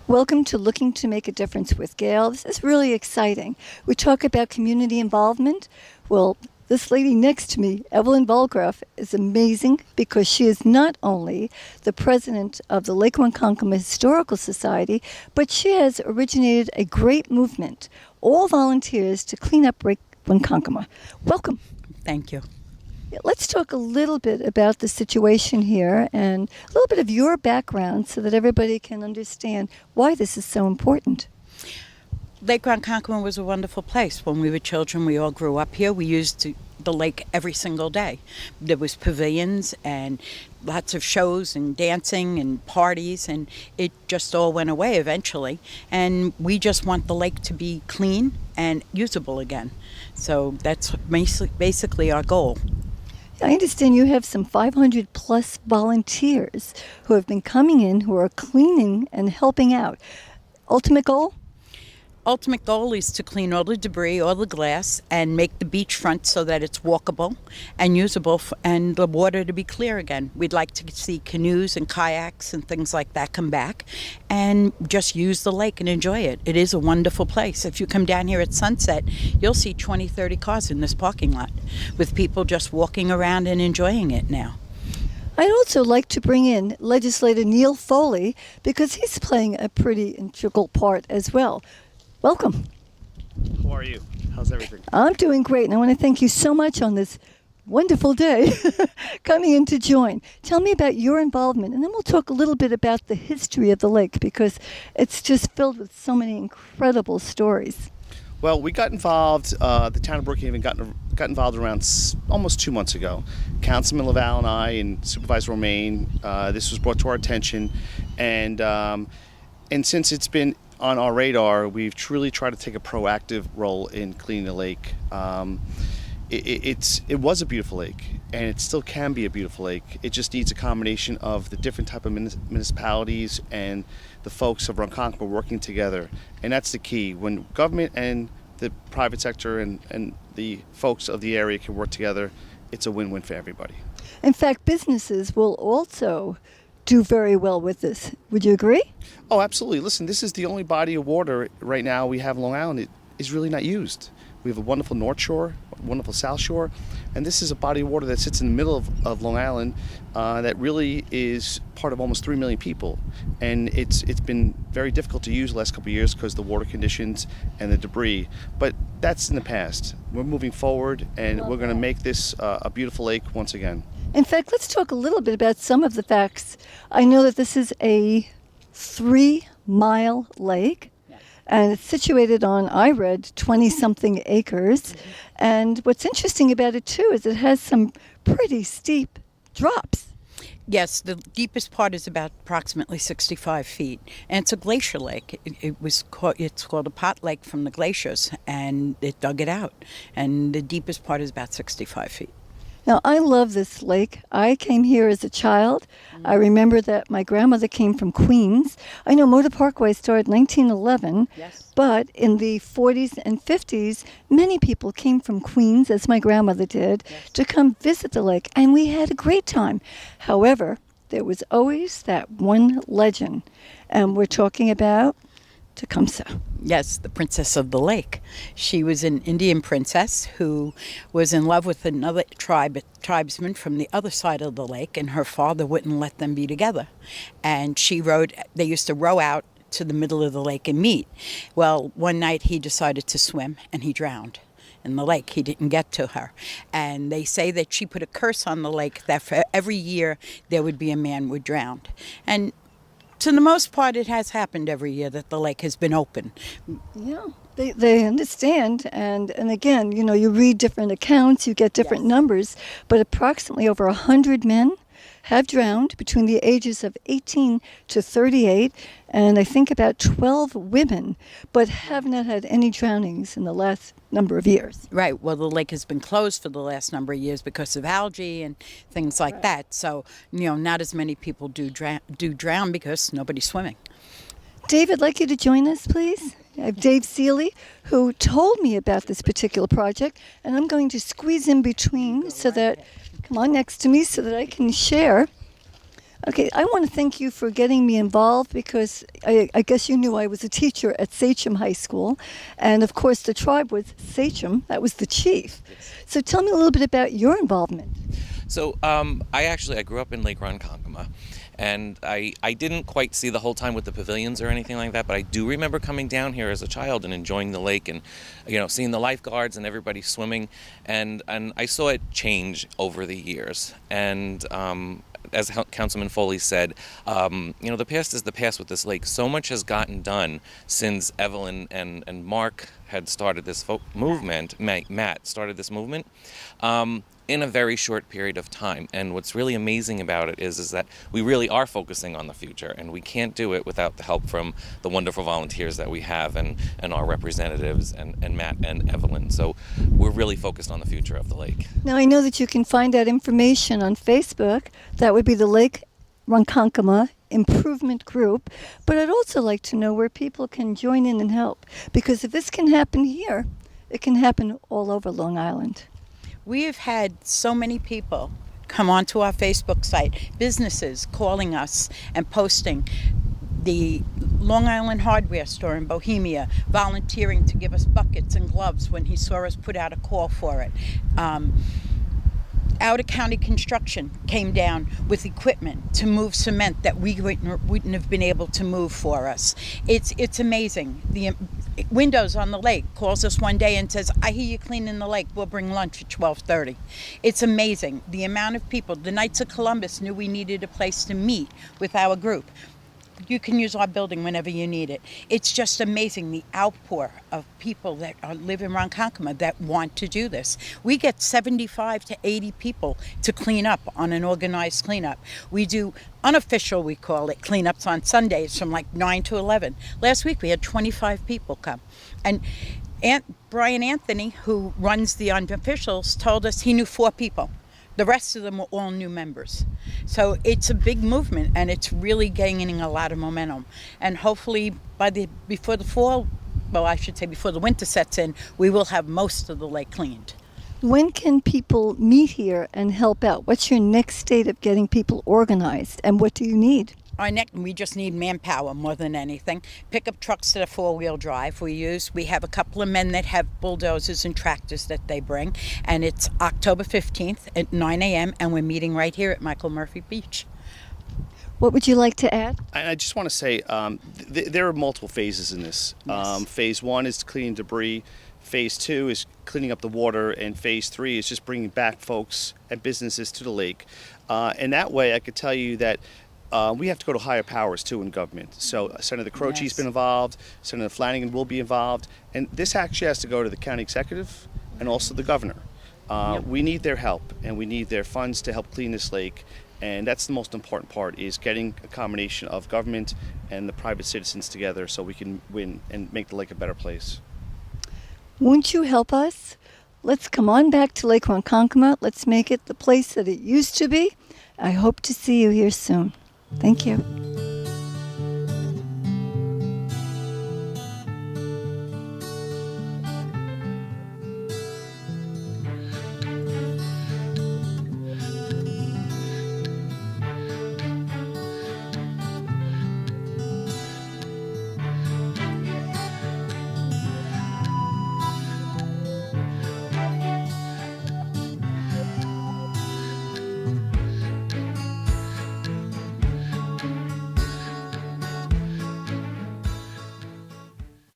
Welcome to Looking to Make a Difference with GAIL. This is really exciting. We talk about community involvement. Well, this lady next to me, Evelyn Vollgraf, is amazing because she is not only the president of the Lake Ronkonkoma Historical Society, but she has originated a great movement, all volunteers to clean up Lake Ronkonkoma. Welcome. Thank you. Let's talk a little bit about the situation here and a little bit of your background so that everybody can understand why this is so important. Lake Ronkonkoma was a wonderful place. When we were children, we all grew up here. We used the lake every single day. There was pavilions and lots of shows and dancing and parties, and it just all went away eventually. And we just want the lake to be clean and usable again. So that's basically our goal. I understand you have some 500 plus volunteers who have been coming in, who are cleaning and helping out. Ultimate goal? Ultimate goal is to clean all the debris, all the glass, and make the beachfront so that it's walkable and usable and the water to be clear again. We'd like to see canoes and kayaks and things like that come back and just use the lake and enjoy it. It is a wonderful place. If you come down here at sunset, you'll see 20, 30 cars in this parking lot with people just walking around and enjoying it now. I'd also like to bring in legislator Neil Foley because he's playing a pretty integral part as well. Welcome. How are you? How's everything? I'm doing great, and I want to thank you so much on this wonderful day coming in to join. Tell me about your involvement, and then we'll talk a little bit about the history of the lake because it's just filled with so many incredible stories. Well, we got involved, the town of Brookhaven got involved around almost 2 months ago. Councilman Laval and I and Supervisor Romaine, this was brought to our attention, and since it's been on our radar, we've truly tried to take a proactive role in cleaning the lake. It was a beautiful lake, and it still can be a beautiful lake. It just needs a combination of the different type of municipalities and the folks of Ronkonkoma working together, and that's the key. When government and the private sector and the folks of the area can work together, it's a win-win for everybody. In fact, businesses will also do very well with this. Would you agree? Oh, absolutely. Listen, this is the only body of water right now we have in Long Island. It is really not used. We have a wonderful North Shore, a wonderful South Shore, and this is a body of water that sits in the middle of Long Island that really is part of almost 3 million people. And it's been very difficult to use the last couple of years because of the water conditions and the debris. But that's in the past. We're moving forward, and we're going to make this a beautiful lake once again. In fact, let's talk a little bit about some of the facts. I know that this is a 3-mile lake, and it's situated on, I read, 20-something acres. And what's interesting about it, too, is it has some pretty steep drops. Yes, the deepest part is about approximately 65 feet, and it's a glacier lake. It's called a pot lake from the glaciers, and it dug it out, and the deepest part is about 65 feet. Now, I love this lake. I came here as a child. I remember that my grandmother came from Queens. I know Motor Parkway started in 1911, Yes. but in the 40s and 50s, many people came from Queens, as my grandmother did, to come visit the lake, and we had a great time. However, there was always that one legend, and we're talking about Tecumseh. Yes, the princess of the lake. She was an Indian princess who was in love with another tribesman from the other side of the lake, and her father wouldn't let them be together. And they used to row out to the middle of the lake and meet. Well, one night he decided to swim, and he drowned in the lake. He didn't get to her. And they say that she put a curse on the lake that for every year there would be a man would drown. And to the most part, it has happened every year that the lake has been open. Yeah, they understand. And again, you know, you read different accounts, you get different numbers, but approximately over 100 men have drowned between the ages of 18 to 38, and I think about 12 women, but have not had any drownings in the last number of years. Right. Well, the lake has been closed for the last number of years because of algae and things like that. So, you know, not as many people do drown because nobody's swimming. Dave, I'd like you to join us, please. I have Dave Ceely, who told me about this particular project, and I'm going to squeeze in between so that, come on next to me so that I can share Okay, I want to thank you for getting me involved because I guess you knew I was a teacher at Sachem High School. And of course, the tribe was Sachem, that was the chief. So tell me a little bit about your involvement. So I grew up in Lake Ronkonkoma, and I didn't quite see the whole time with the pavilions or anything like that, but I do remember coming down here as a child and enjoying the lake and, seeing the lifeguards and everybody swimming, and I saw it change over the years. And as Councilman Foley said, the past is the past with this lake. So much has gotten done since Evelyn and Mark had started this movement, Matt started this movement, in a very short period of time. And what's really amazing about it is that we really are focusing on the future, and we can't do it without the help from the wonderful volunteers that we have and our representatives and Matt and Evelyn. So we're really focused on the future of the lake. Now, I know that you can find that information on Facebook. That would be the Lake Ronkonkoma Improvement Group. But I'd also like to know where people can join in and help. Because if this can happen here, it can happen all over Long Island. We have had so many people come onto our Facebook site, businesses calling us and posting. The Long Island hardware store in Bohemia volunteering to give us buckets and gloves when he saw us put out a call for it. Out-of-county construction came down with equipment to move cement that we wouldn't have been able to move for us. It's amazing. The Windows on the Lake calls us one day and says, I hear you cleaning the lake, we'll bring lunch at 12:30. It's amazing. The amount of people, the Knights of Columbus knew we needed a place to meet with our group. You can use our building whenever you need it. It's just amazing, the outpour of people that live in Ronkonkoma that want to do this. We get 75 to 80 people to clean up on an organized cleanup. We do unofficial, we call it, cleanups on Sundays from like 9 to 11. Last week we had 25 people come. And Brian Anthony, who runs the unofficials, told us he knew 4 people. The rest of them were all new members. So it's a big movement, and it's really gaining a lot of momentum. And hopefully before the winter sets in, we will have most of the lake cleaned. When can people meet here and help out? What's your next state of getting people organized, and what do you need? We just need manpower more than anything. Pickup trucks that are 4-wheel drive we use. We have a couple of men that have bulldozers and tractors that they bring. And it's October 15th at 9 a.m. and we're meeting right here at Michael Murphy Beach. What would you like to add? I just want to say there are multiple phases in this. Yes. Phase 1 is cleaning debris. Phase 2 is cleaning up the water, and Phase 3 is just bringing back folks and businesses to the lake. And that way, I could tell you that we have to go to higher powers too in government. So Senator Croce's Yes. been involved, Senator Flanagan will be involved, and this actually has to go to the county executive and also the governor. Yep. We need their help, and we need their funds to help clean this lake. And that's the most important part, is getting a combination of government and the private citizens together so we can win and make the lake a better place. Won't you help us? Let's come on back to Lake Ronkonkoma. Let's make it the place that it used to be. I hope to see you here soon. Thank you.